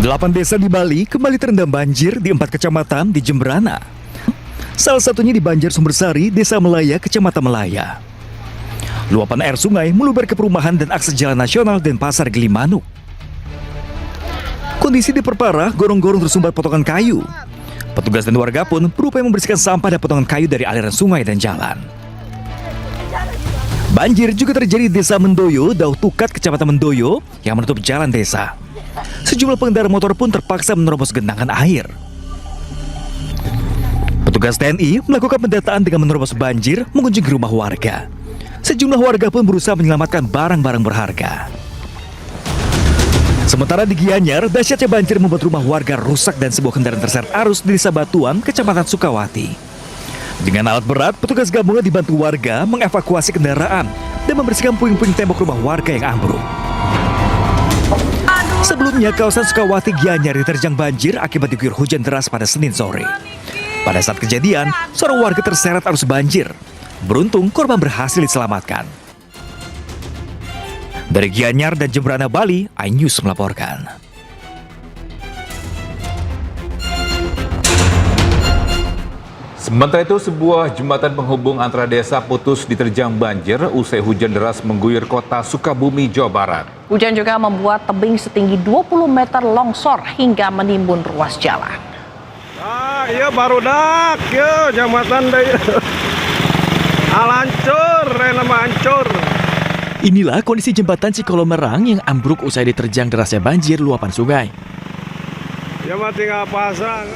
8 desa di Bali kembali terendam banjir di 4 kecamatan di Jemberana. Salah satunya di Banjar Sumbersari, Desa Melaya, Kecamatan Melaya. Luapan air sungai meluber ke perumahan dan akses jalan nasional Denpasar Gilimanuk. Kondisi diperparah, gorong-gorong tersumbat potongan kayu. Petugas dan warga pun berupaya membersihkan sampah dan potongan kayu dari aliran sungai dan jalan. Banjir juga terjadi di Desa Mendoyo, Dauh Tukat, Kecamatan Mendoyo yang menutup jalan desa. Sejumlah pengendara motor pun terpaksa menerobos genangan air. Petugas TNI melakukan pendataan dengan menerobos banjir mengunjungi rumah warga. Sejumlah warga pun berusaha menyelamatkan barang-barang berharga. Sementara di Gianyar, dahsyatnya banjir membuat rumah warga rusak dan sebuah kendaraan terseret arus di Desa Batuan, Kecamatan Sukawati. Dengan alat berat, petugas gabungan dibantu warga mengevakuasi kendaraan dan membersihkan puing-puing tembok rumah warga yang ambruk. Sebelumnya, kawasan Sukawati Gianyar diterjang banjir akibat diguyur hujan deras pada Senin sore. Pada saat kejadian, seorang warga terseret arus banjir. Beruntung, korban berhasil diselamatkan. Dari Gianyar dan Jemberana, Bali, iNews melaporkan. Sementara itu, sebuah jembatan penghubung antara desa putus diterjang banjir usai hujan deras mengguyur kota Sukabumi, Jawa Barat. Hujan juga membuat tebing setinggi 20 meter longsor hingga menimbun ruas jalan. Iya baru dak, ya jembatan deh. Hancur, hancur. Inilah kondisi jembatan Cikolomerang yang ambruk usai diterjang derasnya banjir luapan sungai. Ya mati nggak pasang.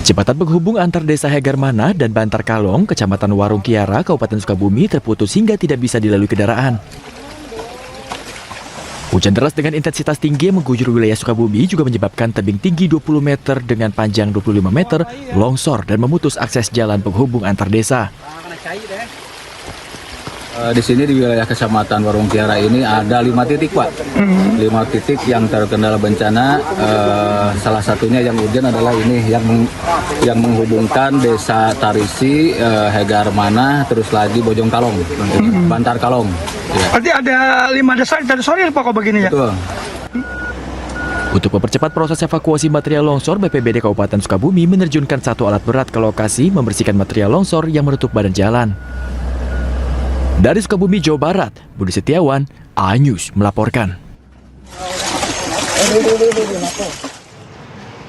Jembatan penghubung antar desa Hegarmana dan Bantar Kalong, Kecamatan Warung Kiara, Kabupaten Sukabumi terputus hingga tidak bisa dilalui kendaraan. Hujan deras dengan intensitas tinggi yang mengguyur wilayah Sukabumi juga menyebabkan tebing tinggi 20 meter dengan panjang 25 meter longsor dan memutus akses jalan penghubung antar desa. Di sini di wilayah Kecamatan Warung Kiara ini ada 5 titik, Pak. 5 titik yang terkendala bencana. Salah satunya yang urgent adalah ini yang menghubungkan Desa Tarisi, Hegarmana, terus lagi Bojong Kalong, Bantar Kalong. Ya. Berarti ada 5 desa dari sore Pak kok begini ya? Betul. Untuk mempercepat proses evakuasi material longsor, BPBD Kabupaten Sukabumi menerjunkan 1 alat berat ke lokasi membersihkan material longsor yang menutup badan jalan. Dari Sukabumi, Jawa Barat, Budi Setiawan, iNews melaporkan.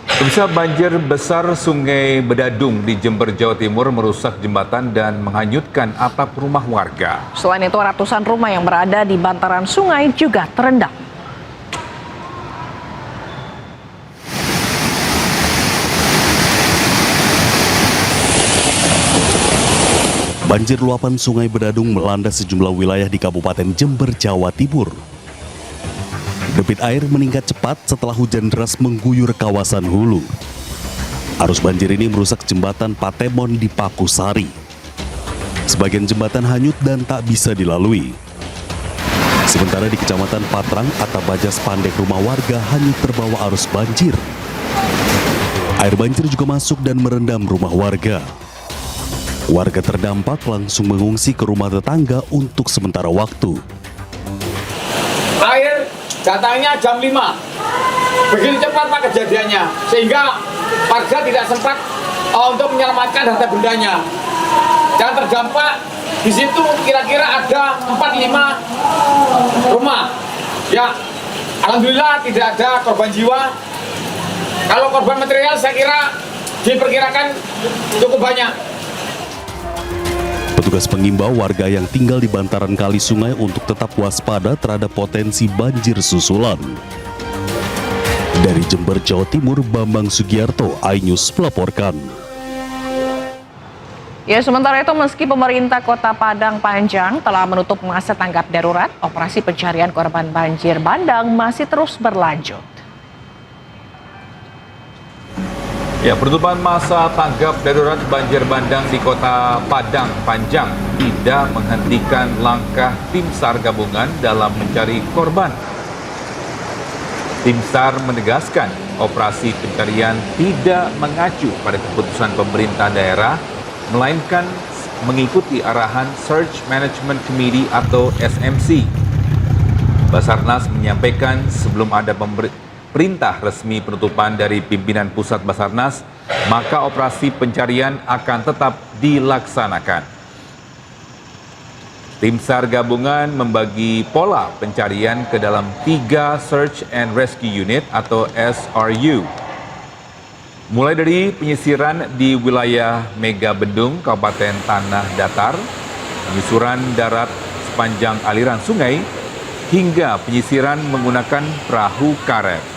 Pemirsa, banjir besar Sungai Bedadung di Jember, Jawa Timur merusak jembatan dan menghanyutkan atap rumah warga. Selain itu, ratusan rumah yang berada di bantaran sungai juga terendam. Banjir luapan Sungai Bedadung melanda sejumlah wilayah di Kabupaten Jember, Jawa Timur. Debit air meningkat cepat setelah hujan deras mengguyur kawasan hulu. Arus banjir ini merusak jembatan Patemon di Pakusari. Sebagian jembatan hanyut dan tak bisa dilalui. Sementara di Kecamatan Patrang, atap baja spandek rumah warga hanyut terbawa arus banjir. Air banjir juga masuk dan merendam rumah warga. Warga terdampak langsung mengungsi ke rumah tetangga untuk sementara waktu. Air datangnya jam 5. Begitu cepat Pak kejadiannya, sehingga warga tidak sempat untuk menyelamatkan harta bendanya. Dan terdampak di situ kira-kira ada 4-5 rumah. Ya, alhamdulillah tidak ada korban jiwa. Kalau korban material saya kira diperkirakan cukup banyak. Petugas mengimbau warga yang tinggal di bantaran kali sungai untuk tetap waspada terhadap potensi banjir susulan. Dari Jember, Jawa Timur, Bambang Sugiarto, iNews melaporkan. Ya, sementara itu meski pemerintah Kota Padang Panjang telah menutup masa tanggap darurat, operasi pencarian korban banjir bandang masih terus berlanjut. Ya, penutupan masa tanggap darurat banjir bandang di Kota Padang Panjang tidak menghentikan langkah tim SAR gabungan dalam mencari korban. Tim SAR menegaskan operasi pencarian tidak mengacu pada keputusan pemerintah daerah, melainkan mengikuti arahan Search Management Committee atau SMC. Basarnas menyampaikan sebelum ada perintah resmi penutupan dari pimpinan Pusat Basarnas, maka operasi pencarian akan tetap dilaksanakan. Tim SAR gabungan membagi pola pencarian ke dalam 3 Search and Rescue Unit atau SRU. Mulai dari penyisiran di wilayah Mega Bendung, Kabupaten Tanah Datar, penyusuran darat sepanjang aliran sungai, hingga penyisiran menggunakan perahu karet.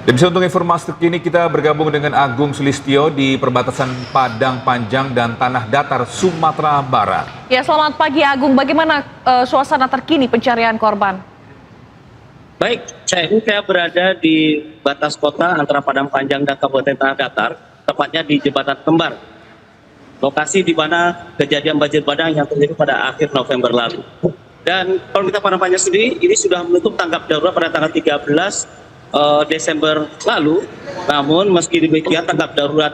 Demikian untuk informasi terkini, kita bergabung dengan Agung Sulistyo di perbatasan Padang Panjang dan Tanah Datar, Sumatera Barat. Ya, selamat pagi Agung. Bagaimana suasana terkini pencarian korban? Baik, saya berada di batas kota antara Padang Panjang dan Kabupaten Tanah Datar, tepatnya di Jembatan Kembar. Lokasi di mana kejadian banjir bandang yang terjadi pada akhir November lalu. Dan kalau kita Padang Panjang sendiri, ini sudah menutup tanggap darurat pada tanggal 13 Desember lalu, namun meski demikian tanggap darurat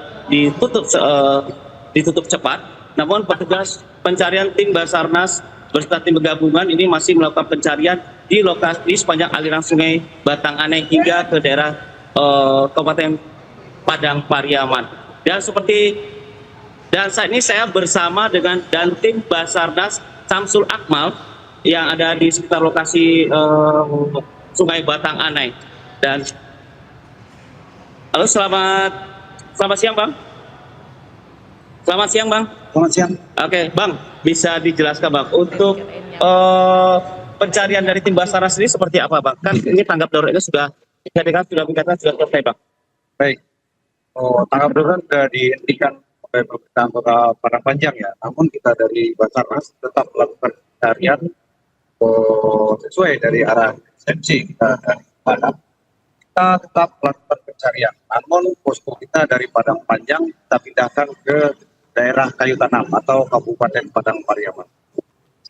ditutup cepat, namun petugas pencarian tim Basarnas beserta tim gabungan ini masih melakukan pencarian di lokasi sepanjang aliran sungai Batang Anai hingga ke daerah Kabupaten Padang Pariaman. Dan saat ini saya bersama dengan tim Basarnas Samsul Akmal yang ada di sekitar lokasi sungai Batang Anai. Dan halo, selamat siang Bang. Selamat siang Bang. Selamat siang. Oke Bang, bisa dijelaskan Bang untuk pencarian dari tim Basarnas ini seperti apa Bang? Kan ini tanggap daruratnya sudah selesai Bang. Baik. Tanggap darurat sudah dihentikan oleh pemerintah Kota Padang Panjang ya. Namun kita dari Basarnas tetap melakukan pencarian sesuai dari arah SMC kita dari Padang. Kita tetap melakukan pencarian. Namun posko kita dari Padang Panjang kita pindahkan ke daerah Kayu Tanam atau Kabupaten Padang Pariaman.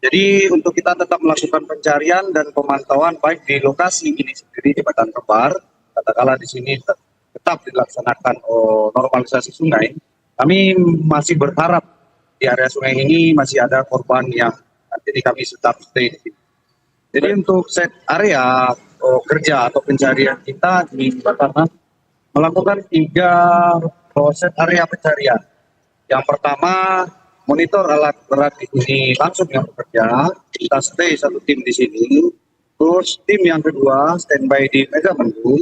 Jadi untuk kita tetap melakukan pencarian dan pemantauan baik di lokasi ini sendiri di Batang Kembar, katakanlah di sini tetap dilaksanakan normalisasi sungai. Kami masih berharap di area sungai ini masih ada korban yang jadi kami tetap stay di sini. Jadi untuk set area kerja atau pencarian kita di Basarnas melakukan 3 set area pencarian. Yang pertama, monitor alat berat di sini langsung yang bekerja, kita stay 1 tim di sini. Terus tim yang kedua standby di Mega Bendung,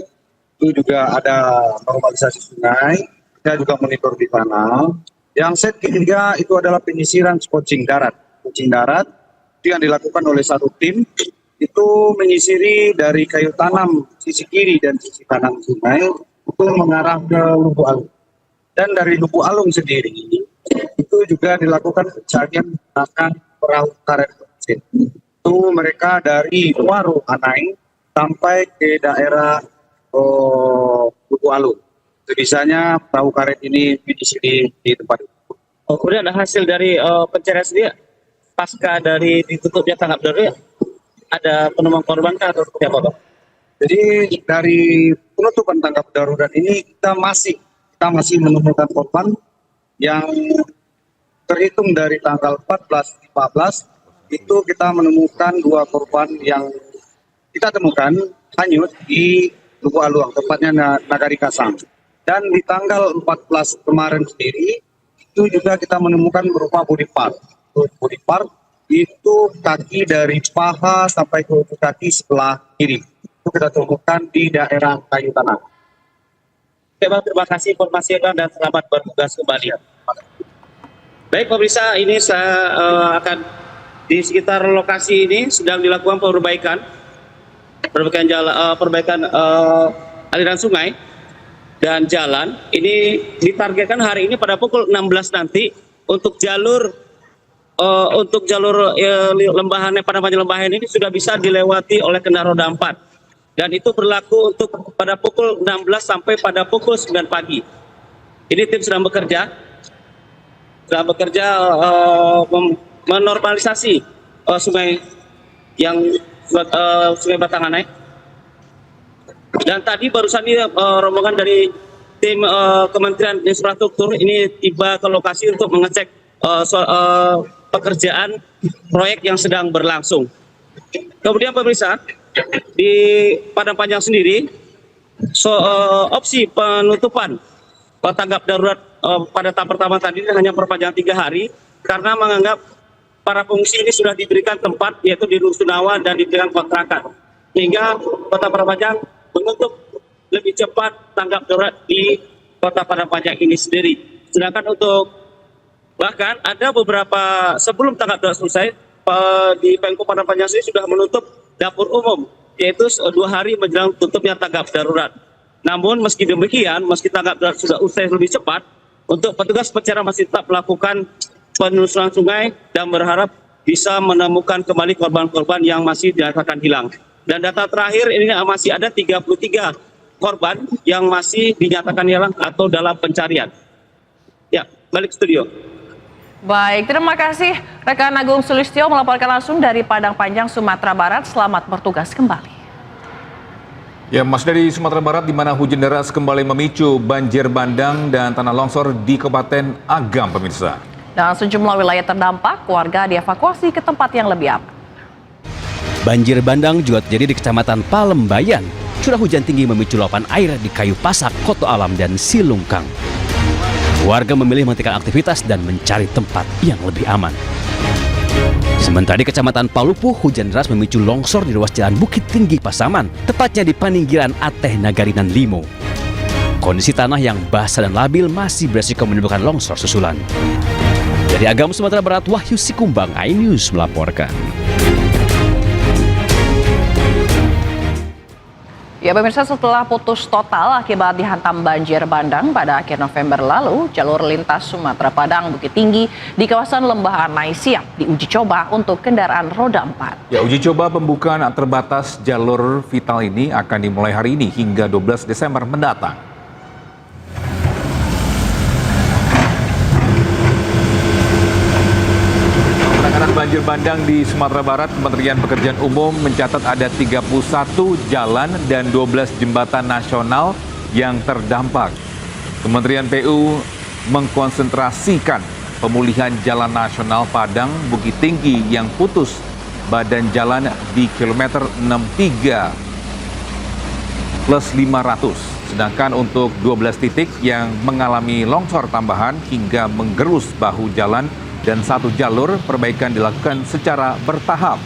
itu juga ada normalisasi sungai, kita juga monitor di sana. Yang set ketiga itu adalah penyisiran coaching darat. Coaching darat itu yang dilakukan oleh 1 tim, itu menyisiri dari Kayu Tanam sisi kiri dan sisi kanan sungai itu mengarah ke Lubuk Alung. Dan dari Lubuk Alung sendiri itu juga dilakukan pencarian menggunakan perahu karet mesin. Itu mereka dari Waru Anai sampai ke daerah Lubuk Alung. Sebisanya perahu karet ini menyisiri di tempat itu. Kemudian ada hasil dari pencarian sendiri pasca dari ditutupnya tanggap darurat, ada penemuan korban kah atau seperti apa Bang? Jadi dari penutupan tanggap darurat ini kita masih menemukan korban yang terhitung dari tanggal 14-15 itu kita menemukan 2 korban yang kita temukan hanyut di Lubuk Aluang, tepatnya Nagari Kasang. Dan di tanggal 14 kemarin sendiri itu juga kita menemukan berupa body part. Body part itu kaki dari paha sampai ke ujung kaki sebelah kiri. Itu kita temukan di daerah Kayu Tanam. Oke Bang, terima kasih informasi Bang dan selamat bertugas kembali. Baik pemirsa, ini saya akan di sekitar lokasi ini sedang dilakukan perbaikan aliran sungai dan jalan. Ini ditargetkan hari ini pada pukul 16 nanti untuk jalur lembahannya pada panjang lembahan ini sudah bisa dilewati oleh kendaraan roda 4 dan itu berlaku untuk pada pukul 16 sampai pada pukul 9 pagi. Ini tim sedang bekerja menormalisasi sungai Batang Anai. Dan tadi barusan ini rombongan dari tim Kementerian Infrastruktur ini tiba ke lokasi untuk mengecek pekerjaan proyek yang sedang berlangsung. Kemudian pemirsa, di Padang Panjang sendiri, opsi penutupan tanggap darurat pada tahap pertama tadi hanya perpanjang 3 hari karena menganggap para pengungsi ini sudah diberikan tempat yaitu di Rusunawa dan diberikan kontrakan, hingga Kota Padang Panjang menutup lebih cepat tanggap darurat di Kota Padang Panjang ini sendiri. Sedangkan untuk bahkan ada beberapa sebelum tanggap darurat selesai di Pemko Padang Panjang sendiri sudah menutup dapur umum, yaitu 2 hari menjelang tutupnya tanggap darurat. Namun meski demikian, meski tanggap darurat sudah usai lebih cepat, untuk petugas pencarian masih tetap melakukan penelusuran sungai dan berharap bisa menemukan kembali korban-korban yang masih dinyatakan hilang. Dan data terakhir ini masih ada 33 korban yang masih dinyatakan hilang atau dalam pencarian. Ya, balik studio. Baik, terima kasih rekan Agung Sulistyo melaporkan langsung dari Padang Panjang, Sumatera Barat. Selamat bertugas kembali. Ya, Mas, dari Sumatera Barat di mana hujan deras kembali memicu banjir bandang dan tanah longsor di Kabupaten Agam, pemirsa. Dan sejumlah wilayah terdampak, warga dievakuasi ke tempat yang lebih aman. Banjir bandang juga terjadi di Kecamatan Palembayan. Curah hujan tinggi memicu luapan air di Kayu Pasak, Koto Alam, dan Silungkang. Warga memilih menghentikan aktivitas dan mencari tempat yang lebih aman. Sementara di Kecamatan Palupuh, hujan deras memicu longsor di ruas jalan Bukit Tinggi Pasaman, tepatnya di Paninggiran Ateh Nagarinan Limo. Kondisi tanah yang basah dan labil masih beresiko menimbulkan longsor susulan. Dari Agam, Sumatera Barat, Wahyu Sikumbang, iNews melaporkan. Ya pemirsa, setelah putus total akibat dihantam banjir bandang pada akhir November lalu, jalur lintas Sumatera Padang Bukit Tinggi di kawasan Lembah Anai siap diuji coba untuk kendaraan roda 4. Ya, uji coba pembukaan terbatas jalur vital ini akan dimulai hari ini hingga 12 Desember mendatang. Banjir bandang di Sumatera Barat, Kementerian Pekerjaan Umum mencatat ada 31 jalan dan 12 jembatan nasional yang terdampak. Kementerian PU mengkonsentrasikan pemulihan jalan nasional Padang Bukit Tinggi yang putus badan jalan di kilometer 63+500. Sedangkan untuk 12 titik yang mengalami longsor tambahan hingga menggerus bahu jalan dan 1 jalur, perbaikan dilakukan secara bertahap.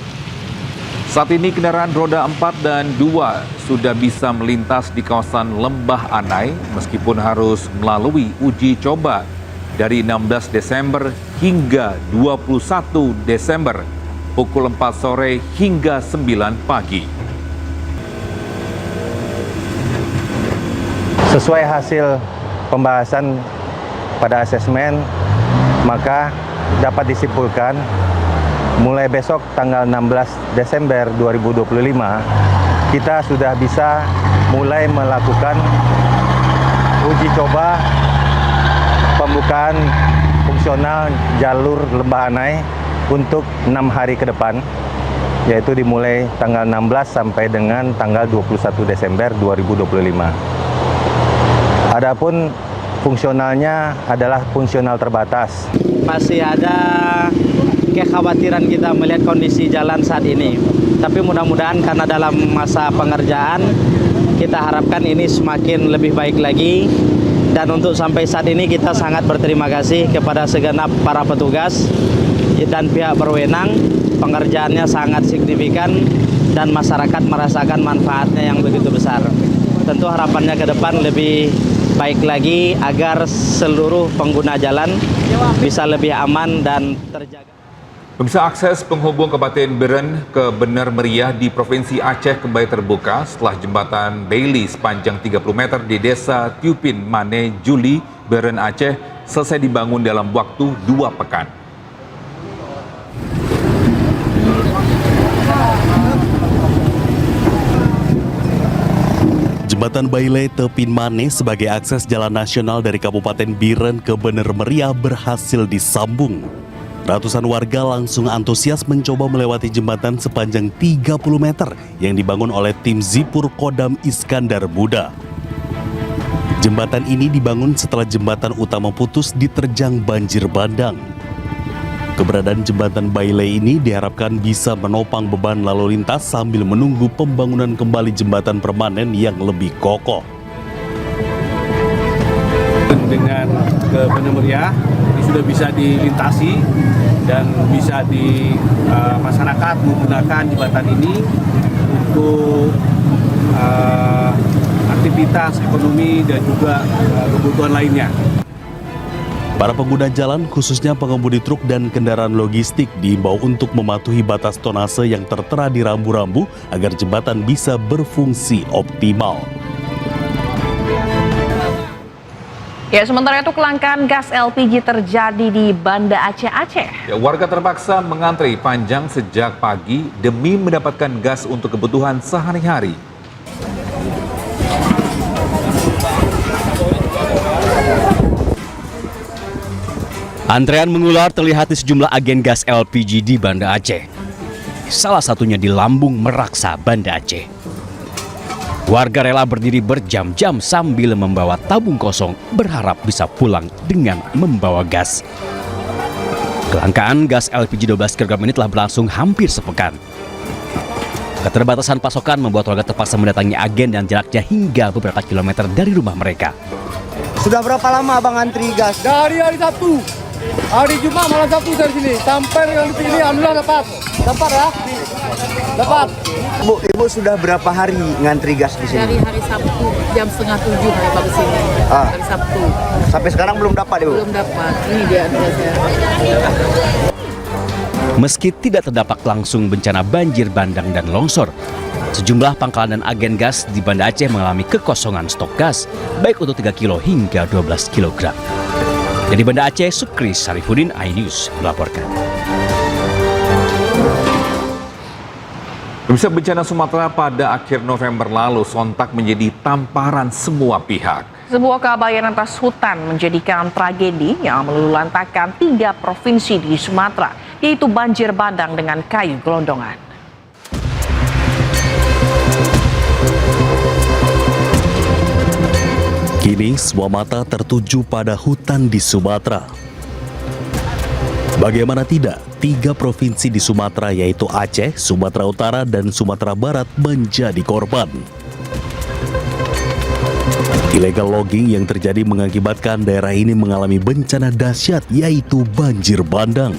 Saat ini kendaraan roda 4 dan 2 sudah bisa melintas di kawasan Lembah Anai meskipun harus melalui uji coba dari 16 Desember hingga 21 Desember pukul 4 sore hingga 9 pagi. Sesuai hasil pembahasan pada asesmen, maka dapat disimpulkan mulai besok tanggal 16 Desember 2025 kita sudah bisa mulai melakukan uji coba pembukaan fungsional jalur Lembah Anai untuk 6 hari ke depan, yaitu dimulai tanggal 16 sampai dengan tanggal 21 Desember 2025. Adapun fungsionalnya adalah fungsional terbatas. Masih ada kekhawatiran kita melihat kondisi jalan saat ini. Tapi mudah-mudahan karena dalam masa pengerjaan, kita harapkan ini semakin lebih baik lagi. Dan untuk sampai saat ini kita sangat berterima kasih kepada segenap para petugas dan pihak berwenang. Pengerjaannya sangat signifikan dan masyarakat merasakan manfaatnya yang begitu besar. Tentu harapannya ke depan lebih baik lagi agar seluruh pengguna jalan bisa lebih aman dan terjaga. Pemirsa, akses penghubung Kabupaten Biren ke Bener Meriah di Provinsi Aceh kembali terbuka setelah jembatan Bailey sepanjang 30 meter di Desa Tiupin, Mane, Juli, Biren, Aceh selesai dibangun dalam waktu 2 pekan. Jembatan Bailey Tepin Mane sebagai akses jalan nasional dari Kabupaten Biren ke Bener Meriah berhasil disambung. Ratusan warga langsung antusias mencoba melewati jembatan sepanjang 30 meter yang dibangun oleh tim Zipur Kodam Iskandar Buddha. Jembatan ini dibangun setelah jembatan utama putus diterjang banjir bandang. Keberadaan jembatan Bailey ini diharapkan bisa menopang beban lalu lintas sambil menunggu pembangunan kembali jembatan permanen yang lebih kokoh. Dengan benar meriah ini sudah bisa dilintasi dan bisa di masyarakat menggunakan jembatan ini untuk aktivitas ekonomi dan juga kebutuhan lainnya. Para pengguna jalan, khususnya pengemudi truk dan kendaraan logistik, diimbau untuk mematuhi batas tonase yang tertera di rambu-rambu agar jembatan bisa berfungsi optimal. Ya, sementara itu kelangkaan gas LPG terjadi di Banda Aceh. Ya, warga terpaksa mengantri panjang sejak pagi demi mendapatkan gas untuk kebutuhan sehari-hari. Antrean mengular terlihat di sejumlah agen gas LPG di Banda Aceh. Salah satunya di Lambung Meraksa, Banda Aceh. Warga rela berdiri berjam-jam sambil membawa tabung kosong, berharap bisa pulang dengan membawa gas. Kelangkaan gas LPG 12 kg ini telah berlangsung hampir sepekan. Keterbatasan pasokan membuat warga terpaksa mendatangi agen yang jaraknya hingga beberapa kilometer dari rumah mereka. Sudah berapa lama abang antri gas? Dari hari Sabtu. Hari Jumat malam Sabtu dari sini sampai dengan detik ini alhamdulillah dapat ya. Dapat. Ibu sudah berapa hari ngantri gas di sini? Dari hari Sabtu jam 6:30 sampai ke sini. Hari Sabtu. Sampai sekarang belum dapat, Ibu? Belum dapat. Ini dia addressnya. Meski tidak terdampak langsung bencana banjir bandang dan longsor, sejumlah pangkalan dan agen gas di Banda Aceh mengalami kekosongan stok gas, baik untuk 3 kilo hingga 12 kg. Dari Banda Aceh, Sukri Sarifudin, iNews melaporkan. Pemirsa, bencana Sumatera pada akhir November lalu sontak menjadi tamparan semua pihak. Sebuah keabayan atas hutan menjadikan tragedi yang meluluhlantakan 3 provinsi di Sumatera, yaitu banjir bandang dengan kayu gelondongan. Kini semua mata tertuju pada hutan di Sumatera. Bagaimana tidak, 3 provinsi di Sumatera yaitu Aceh, Sumatera Utara, dan Sumatera Barat menjadi korban. Illegal logging yang terjadi mengakibatkan daerah ini mengalami bencana dahsyat yaitu banjir bandang.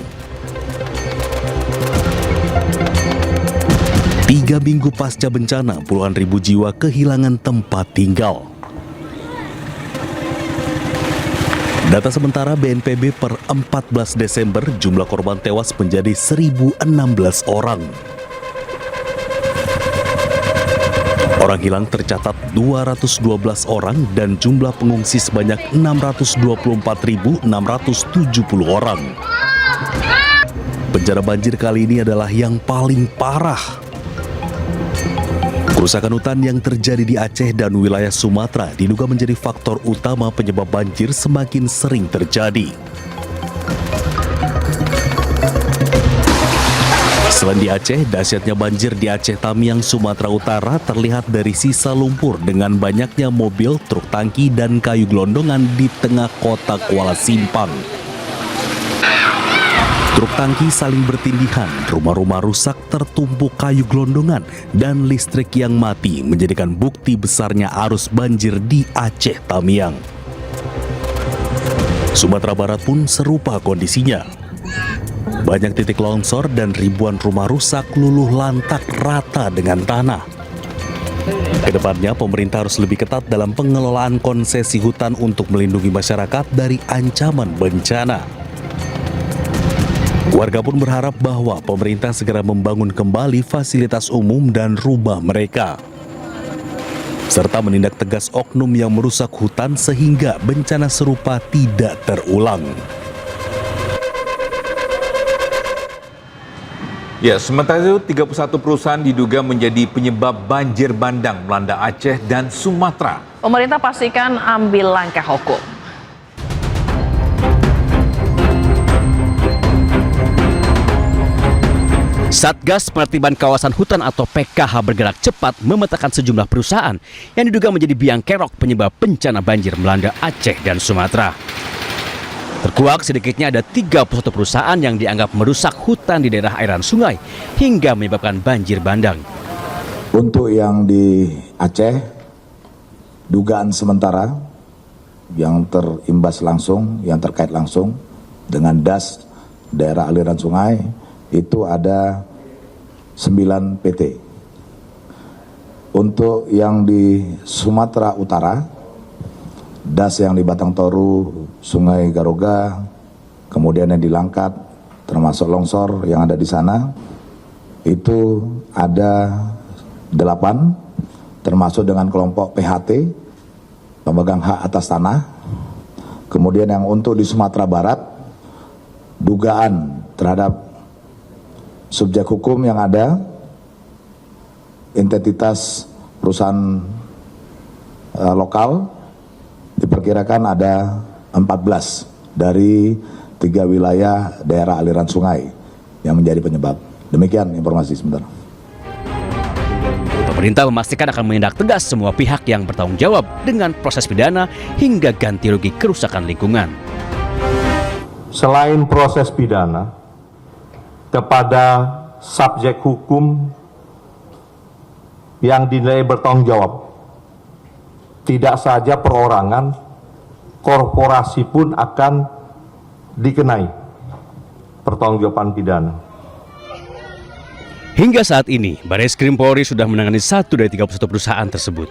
3 minggu pasca bencana, puluhan ribu jiwa kehilangan tempat tinggal. Data sementara BNPB per 14 Desember, jumlah korban tewas menjadi 1.016 orang. Orang hilang tercatat 212 orang dan jumlah pengungsi sebanyak 624.670 orang. Bencana banjir kali ini adalah yang paling parah. Kerusakan hutan yang terjadi di Aceh dan wilayah Sumatera diduga menjadi faktor utama penyebab banjir semakin sering terjadi. Selain di Aceh, dahsyatnya banjir di Aceh Tamiang, Sumatera Utara terlihat dari sisa lumpur dengan banyaknya mobil, truk tangki, dan kayu gelondongan di tengah kota Kuala Simpang. Truk tangki saling bertindihan, rumah-rumah rusak tertumpuk kayu gelondongan, dan listrik yang mati menjadikan bukti besarnya arus banjir di Aceh Tamiang. Sumatera Barat pun serupa kondisinya. Banyak titik longsor dan ribuan rumah rusak luluh lantak rata dengan tanah. Kedepannya, pemerintah harus lebih ketat dalam pengelolaan konsesi hutan untuk melindungi masyarakat dari ancaman bencana. Warga pun berharap bahwa pemerintah segera membangun kembali fasilitas umum dan rumah mereka, serta menindak tegas oknum yang merusak hutan sehingga bencana serupa tidak terulang. Ya, sementara itu 31 perusahaan diduga menjadi penyebab banjir bandang melanda Aceh dan Sumatera. Pemerintah pastikan ambil langkah hukum. Satgas Penertiban Kawasan Hutan atau PKH bergerak cepat memetakan sejumlah perusahaan yang diduga menjadi biang kerok penyebab bencana banjir melanda Aceh dan Sumatera. Terkuak sedikitnya ada 31 perusahaan yang dianggap merusak hutan di daerah aliran sungai hingga menyebabkan banjir bandang. Untuk yang di Aceh, dugaan sementara yang terimbas langsung, yang terkait langsung dengan das daerah aliran sungai itu ada 9 PT. Untuk yang di Sumatera Utara, das yang di Batang Toru, Sungai Garoga, kemudian yang di Langkat, termasuk longsor yang ada di sana, itu ada 8, termasuk dengan kelompok PHT, pemegang hak atas tanah. Kemudian yang untuk di Sumatera Barat, dugaan terhadap subjek hukum yang ada, identitas perusahaan lokal, diperkirakan ada 14 dari 3 wilayah daerah aliran sungai yang menjadi penyebab. Demikian informasi sebentar. Pemerintah memastikan akan menindak tegas semua pihak yang bertanggung jawab dengan proses pidana hingga ganti rugi kerusakan lingkungan. Selain proses pidana, kepada subjek hukum yang dinilai bertanggung jawab, tidak saja perorangan, korporasi pun akan dikenai pertanggungjawaban pidana. Hingga saat ini, Bareskrim Polri sudah menangani 1 dari 31 perusahaan tersebut.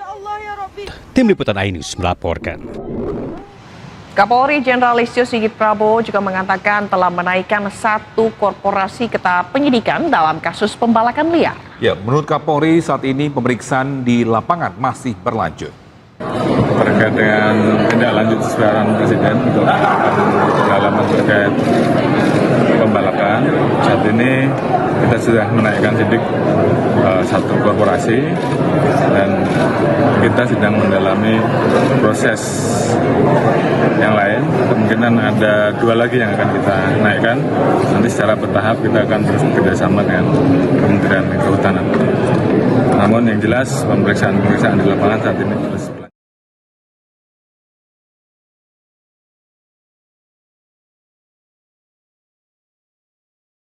Tim Liputan iNews melaporkan. Kapolri Jenderal Listio Sigit Prabowo juga mengatakan telah menaikkan 1 korporasi ke tahap penyidikan dalam kasus pembalakan liar. Ya, menurut Kapolri saat ini pemeriksaan di lapangan masih berlanjut. Terkait dengan tindak lanjut kesepakatan Presiden untuk pendalaman terkait pembalakan, saat ini kita sudah menaikkan sidik 1 korporasi dan kita sedang mendalami proses yang lain. Kemungkinan ada 2 lagi yang akan kita naikkan. Nanti secara bertahap kita akan terus bekerjasama dengan Kementerian Kehutanan. Namun yang jelas pemeriksaan di lapangan saat ini terus